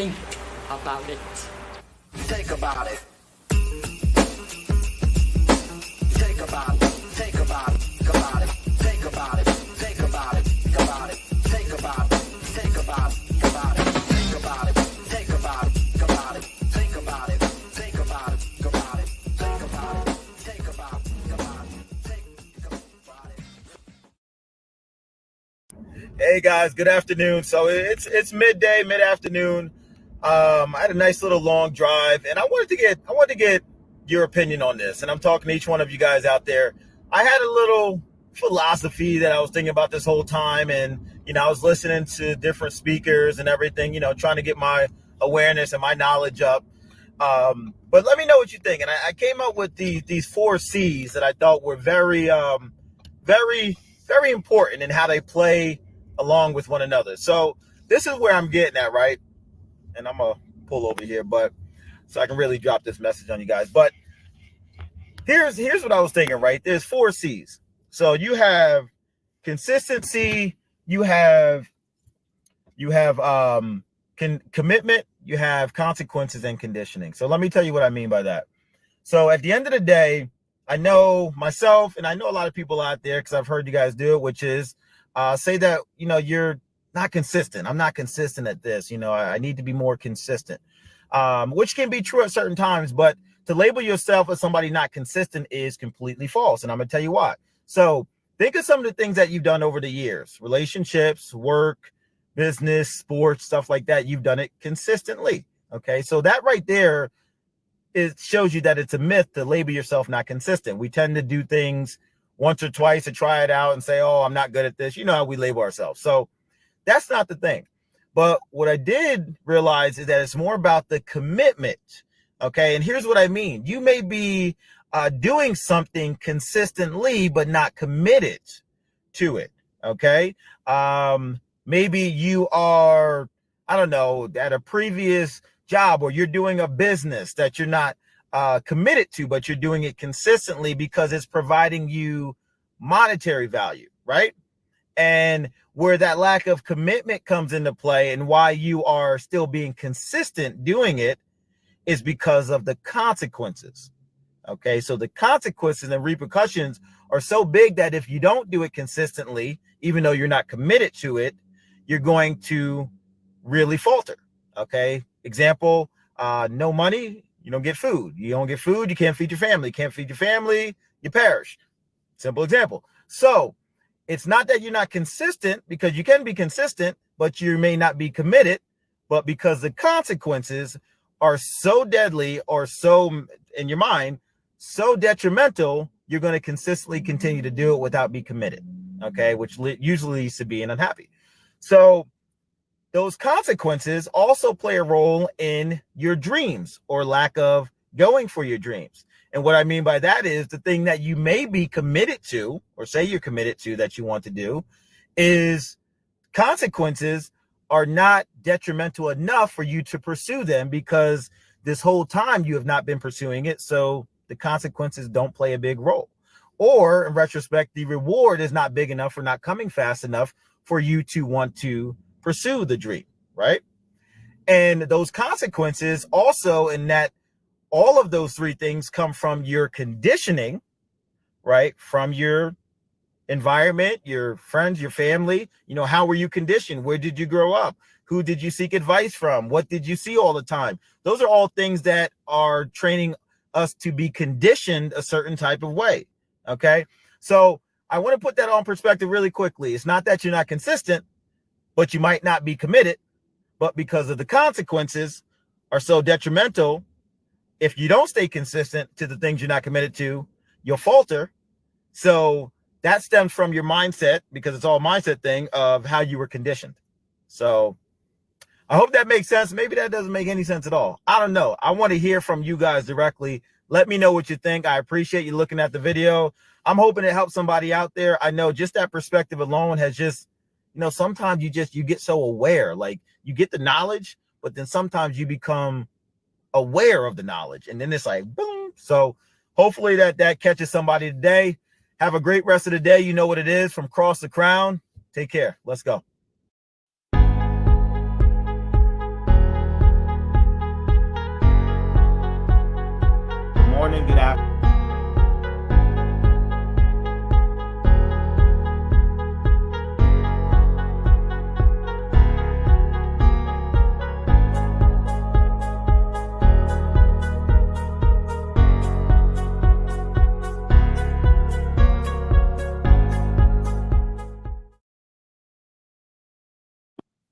Think about it. Think about it. Think about it. Think about it. Think about it. Think about it. Think about it. Think about it. Think about it. Think about it. Think about it. Think about it. Think about it. Think about it. Think about it. Think about it. Think about it. Think about it. Think about it. Hey guys, good afternoon. So it's midday, mid-afternoon. I had a nice little long drive, and I wanted to get your opinion on this. And I'm talking to each one of you guys out there. I had a little philosophy that I was thinking about this whole time, and I was listening to different speakers and everything, trying to get my awareness and my knowledge up. But let me know what you think. And I came up with these 4 C's that I thought were very, very, very important in how they play along with one another. So this is where I'm getting at, right? And I'm gonna pull over here, but so I can really drop this message on you guys. But here's what I was thinking, right? There's 4 C's. So you have consistency, you have commitment, you have consequences, and conditioning. So let me tell you what I mean by that. So at the end of the day, I know myself, and I know a lot of people out there, because I've heard you guys do it, which is say that you're not consistent. I'm not consistent at this. I need to be more consistent, which can be true at certain times. But to label yourself as somebody not consistent is completely false. And I'm going to tell you why. So think of some of the things that you've done over the years: relationships, work, business, sports, stuff like that. You've done it consistently. Okay. So that right there, it shows you that it's a myth to label yourself not consistent. We tend to do things once or twice to try it out and say, oh, I'm not good at this. You know how we label ourselves. So that's not the thing. But what I did realize is that it's more about the commitment. Okay. And here's what I mean. You may be doing something consistently, but not committed to it. Okay. Maybe you are, I don't know, at a previous job, or you're doing a business that you're not committed to, but you're doing it consistently because it's providing you monetary value, right? And where that lack of commitment comes into play and why you are still being consistent doing it is because of the consequences. Okay, so the consequences and repercussions are so big that if you don't do it consistently, even though you're not committed to it, you're going to really falter. Okay, example, no money, you don't get food. You don't get food, you can't feed your family. You can't feed your family, you perish. Simple example. So it's not that you're not consistent, because you can be consistent, but you may not be committed. But because the consequences are so deadly, or so in your mind, so detrimental, you're going to consistently continue to do it without being committed. Okay, which usually leads to being unhappy. So those consequences also play a role in your dreams, or lack of going for your dreams. And what I mean by that is the thing that you may be committed to, or say you're committed to, that you want to do, is consequences are not detrimental enough for you to pursue them, because this whole time you have not been pursuing it. So the consequences don't play a big role. Or in retrospect, the reward is not big enough, or not coming fast enough for you to want to pursue the dream, right? And those consequences also, in that all of those 3 things come from your conditioning, right? From your environment, your friends, your family. How were you conditioned? Where did you grow up? Who did you seek advice from? What did you see all the time? Those are all things that are training us to be conditioned a certain type of way. Okay. So I want to put that on perspective really quickly. It's not that you're not consistent, but you might not be committed, but because of the consequences are so detrimental, if you don't stay consistent to the things you're not committed to, you'll falter. So that stems from your mindset, because it's all a mindset thing of how you were conditioned. So I hope that makes sense. Maybe that doesn't make any sense at all. I don't know. I want to hear from you guys directly. Let me know what you think. I appreciate you looking at the video. I'm hoping it helps somebody out there. I know just that perspective alone has just, sometimes you get so aware, like you get the knowledge, but then sometimes you become aware of the knowledge, and then it's like, boom. So hopefully that catches somebody today. Have a great rest of the day. You know what it is. From Cross the Crown. Take care. Let's go. morning, good afternoon.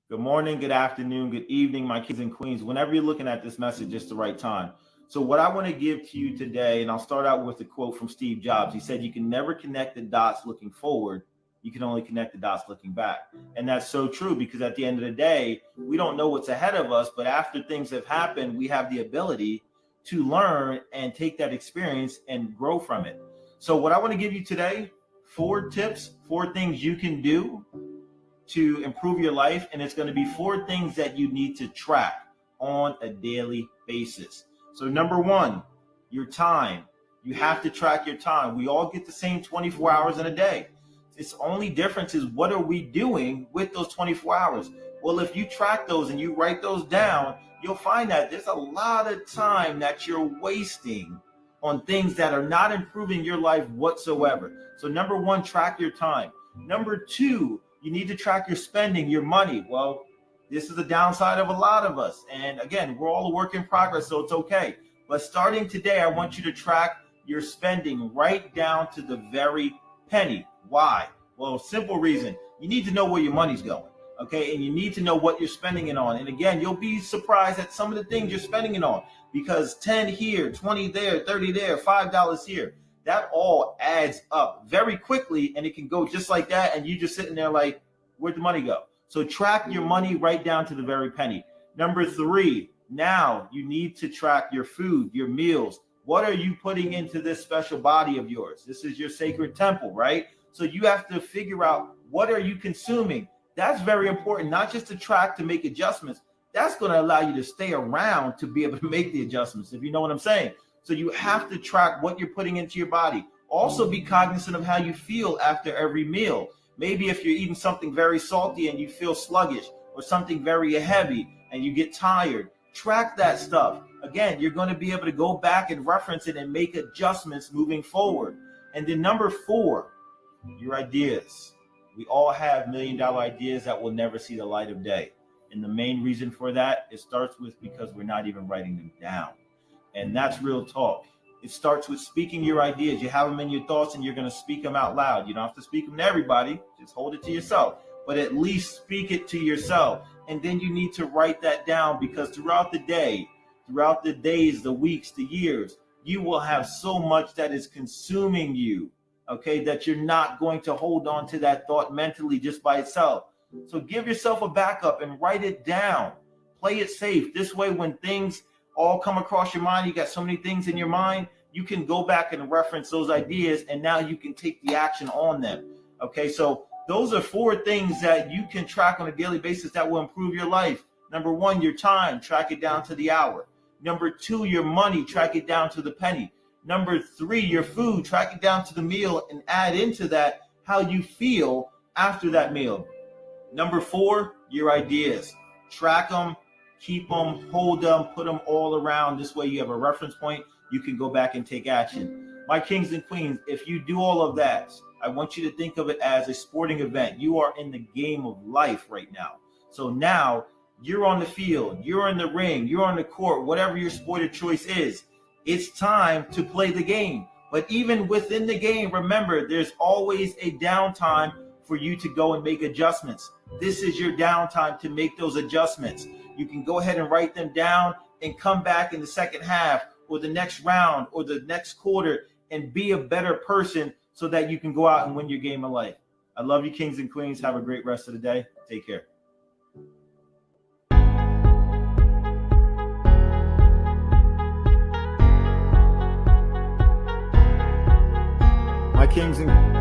Good morning, good afternoon, good evening, my kings and queens. Whenever you're looking at this message, it's the right time. So what I want to give to you today, and I'll start out with a quote from Steve Jobs. He said, you can never connect the dots looking forward. You can only connect the dots looking back. And that's so true, because at the end of the day, we don't know what's ahead of us, but after things have happened, we have the ability to learn and take that experience and grow from it. So what I want to give you today, 4 tips, 4 things you can do to improve your life, and it's going to be 4 things that you need to track on a daily basis. So number 1, your time. You have to track your time. We all get the same 24 hours in a day. Its only difference is, what are we doing with those 24 hours? Well, if you track those and you write those down, you'll find that there's a lot of time that you're wasting on things that are not improving your life whatsoever. So number 1, track your time. Number 2, you need to track your spending, your money. Well, this is the downside of a lot of us. And again, we're all a work in progress, so it's okay. But starting today, I want you to track your spending right down to the very penny. Why? Well, simple reason. You need to know where your money's going, okay? And you need to know what you're spending it on. And again, you'll be surprised at some of the things you're spending it on, because 10 here, 20 there, 30 there, $5 here. That all adds up very quickly, and it can go just like that, and you just sitting there like, where'd the money go? So track your money right down to the very penny. Number 3, now you need to track your food, your meals. What are you putting into this special body of yours? This is your sacred temple, right? So you have to figure out, what are you consuming? That's very important, not just to track to make adjustments. That's going to allow you to stay around to be able to make the adjustments, if you know what I'm saying. So you have to track what you're putting into your body. Also be cognizant of how you feel after every meal. Maybe if you're eating something very salty and you feel sluggish, or something very heavy and you get tired, track that stuff. Again, you're going to be able to go back and reference it and make adjustments moving forward. And then number 4, your ideas. We all have $1 million ideas that will never see the light of day. And the main reason for that, it starts with because we're not even writing them down. And that's real talk. It starts with speaking your ideas. You have them in your thoughts and you're going to speak them out loud. You don't have to speak them to everybody. Just hold it to yourself. But at least speak it to yourself. And then you need to write that down, because throughout the day, throughout the days, the weeks, the years, you will have so much that is consuming you, okay, that you're not going to hold on to that thought mentally just by itself. So give yourself a backup and write it down. Play it safe. This way, when things all come across your mind, you got so many things in your mind, you can go back and reference those ideas, and now you can take the action on them. Okay, so those are 4 things that you can track on a daily basis that will improve your life. Number 1, your time, track it down to the hour. Number 2, your money, track it down to the penny. Number 3, your food, track it down to the meal, and add into that how you feel after that meal. Number 4, your ideas, track them, keep them, hold them, put them all around. This way you have a reference point. You can go back and take action. My kings and queens, if you do all of that, I want you to think of it as a sporting event. You are in the game of life right now. So now you're on the field, you're in the ring, you're on the court, whatever your sport of choice is. It's time to play the game. But even within the game, remember, there's always a downtime for you to go and make adjustments. This is your downtime to make those adjustments. You can go ahead and write them down and come back in the second half or the next round or the next quarter and be a better person so that you can go out and win your game of life. I love you, kings and queens. Have a great rest of the day. Take care. My kings and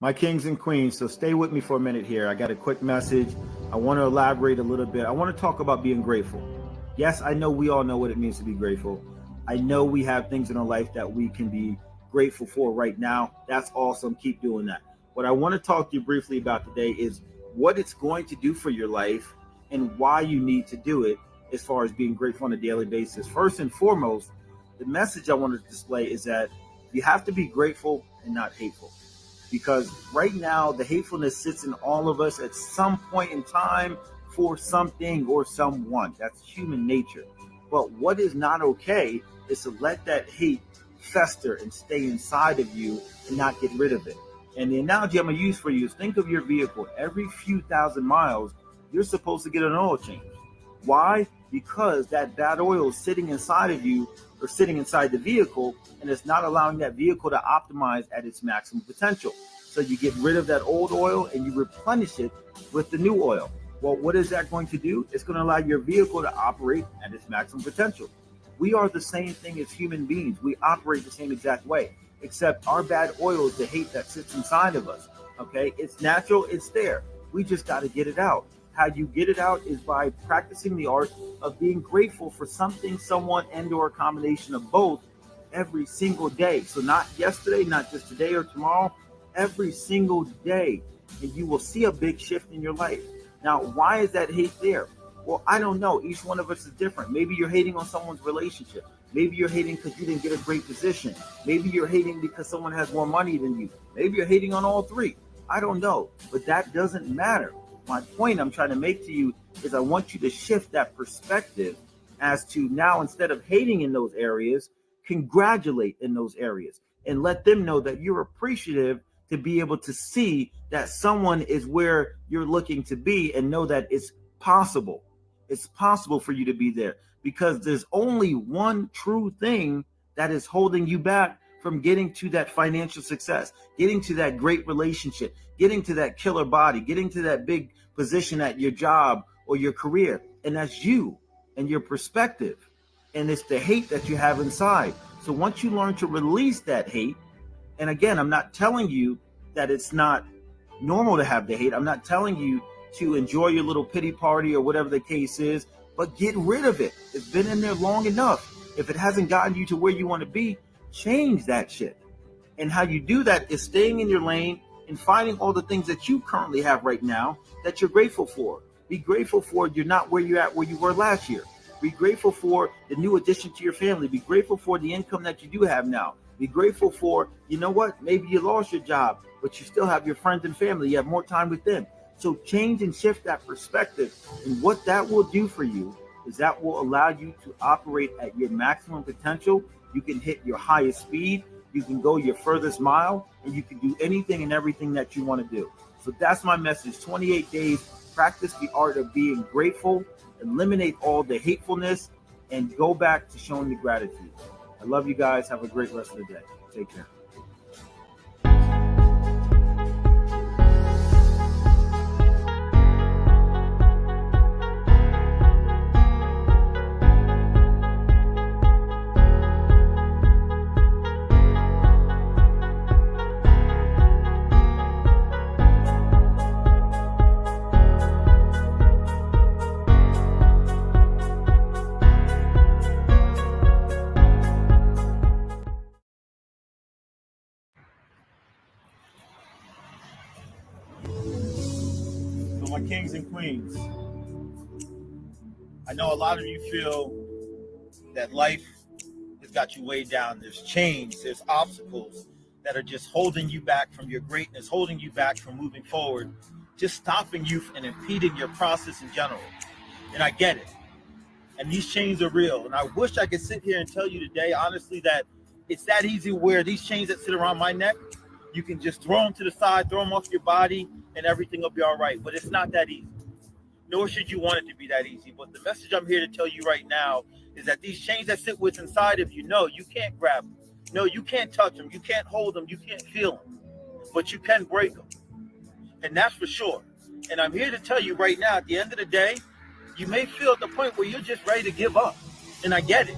My kings and queens, so stay with me for a minute here. I got a quick message. I want to elaborate a little bit. I want to talk about being grateful. Yes, I know we all know what it means to be grateful. I know we have things in our life that we can be grateful for right now. That's awesome. Keep doing that. What I want to talk to you briefly about today is what it's going to do for your life and why you need to do it as far as being grateful on a daily basis. First and foremost, the message I want to display is that you have to be grateful and not hateful. Because right now, the hatefulness sits in all of us at some point in time for something or someone. That's human nature. But what is not okay is to let that hate fester and stay inside of you and not get rid of it. And the analogy I'm going to use for you is think of your vehicle. Every few thousand miles, you're supposed to get an oil change. Why? Because that bad oil is sitting inside of you or sitting inside the vehicle, and it's not allowing that vehicle to optimize at its maximum potential. So you get rid of that old oil and you replenish it with the new oil. Well, what is that going to do? It's going to allow your vehicle to operate at its maximum potential. We are the same thing as human beings. We operate the same exact way, except our bad oil is the hate that sits inside of us. Okay, it's natural, it's there. We just got to get it out. How you get it out is by practicing the art of being grateful for something, someone, and or a combination of both every single day. So not yesterday, not just today or tomorrow, every single day. And you will see a big shift in your life. Now, why is that hate there? Well, I don't know. Each one of us is different. Maybe you're hating on someone's relationship. Maybe you're hating because you didn't get a great position. Maybe you're hating because someone has more money than you. Maybe you're hating on all three. I don't know. But that doesn't matter. My point I'm trying to make to you is I want you to shift that perspective as to now, instead of hating in those areas, congratulate in those areas and let them know that you're appreciative to be able to see that someone is where you're looking to be and know that it's possible. It's possible for you to be there because there's only one true thing that is holding you back from getting to that financial success, getting to that great relationship, getting to that killer body, getting to that big position at your job or your career. And that's you and your perspective. And it's the hate that you have inside. So once you learn to release that hate, and again, I'm not telling you that it's not normal to have the hate. I'm not telling you to enjoy your little pity party or whatever the case is, but get rid of it. It's been in there long enough. If it hasn't gotten you to where you want to be, change that shit. And how you do that is staying in your lane and finding all the things that you currently have right now that you're grateful for. Be grateful for you're not where you're at where you were last year. Be grateful for the new addition to your family. Be grateful for the income that you do have now. Be grateful for, you know what, maybe you lost your job, but you still have your friends and family. You have more time with them. So change and shift that perspective. And what that will do for you is that will allow you to operate at your maximum potential. You can hit your highest speed. You can go your furthest mile, and you can do anything and everything that you want to do. So that's my message. 28 days, practice the art of being grateful, eliminate all the hatefulness, and go back to showing the gratitude. I love you guys. Have a great rest of the day. Take care. My kings and queens, I know a lot of you feel that life has got you way down. There's chains, there's obstacles that are just holding you back from your greatness, holding you back from moving forward, just stopping you and impeding your process in general. And I get it. And these chains are real. And I wish I could sit here and tell you today, honestly, that it's that easy where these chains that sit around my neck, you can just throw them to the side, throw them off your body, and everything will be all right. But it's not that easy. Nor should you want it to be that easy. But the message I'm here to tell you right now is that these chains that sit within inside of you, no, you can't grab them. No, you can't touch them. You can't hold them. You can't feel them. But you can break them. And that's for sure. And I'm here to tell you right now, at the end of the day, you may feel at the point where you're just ready to give up. And I get it.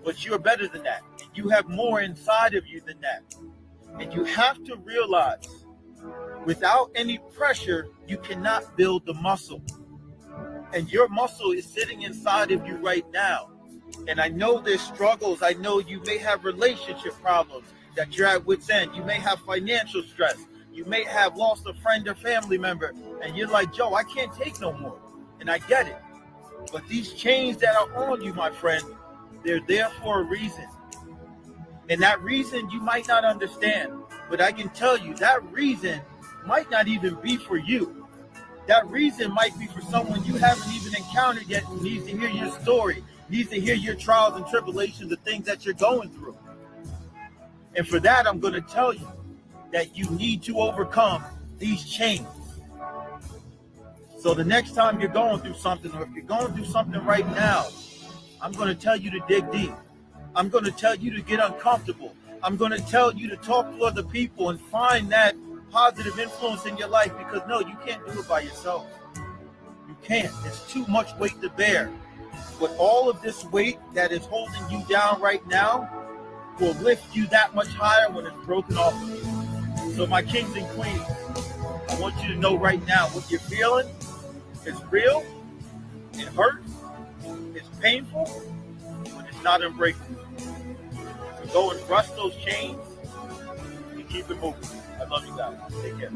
But you're better than that. And you have more inside of you than that. And you have to realize, without any pressure, you cannot build the muscle. And your muscle is sitting inside of you right now. And I know there's struggles. I know you may have relationship problems that you're at wit's end. You may have financial stress. You may have lost a friend or family member. And you're like, Joe, I can't take no more. And I get it. But these chains that are on you, my friend, they're there for a reason. And that reason you might not understand. But I can tell you that reason might not even be for you. That reason might be for someone you haven't even encountered yet who needs to hear your story, needs to hear your trials and tribulations, the things that you're going through. And for that, I'm going to tell you that you need to overcome these chains. So the next time you're going through something, or if you're going through something right now, I'm going to tell you to dig deep. I'm going to tell you to get uncomfortable. I'm going to tell you to talk to other people and find that positive influence in your life, because no, you can't do it by yourself. You can't. It's too much weight to bear. But all of this weight that is holding you down right now will lift you that much higher when it's broken off of you. So my kings and queens, I want you to know right now what you're feeling is real, it hurts, it's painful, but it's not unbreakable. So go and crush those chains and keep it moving. I love you guys. Take care.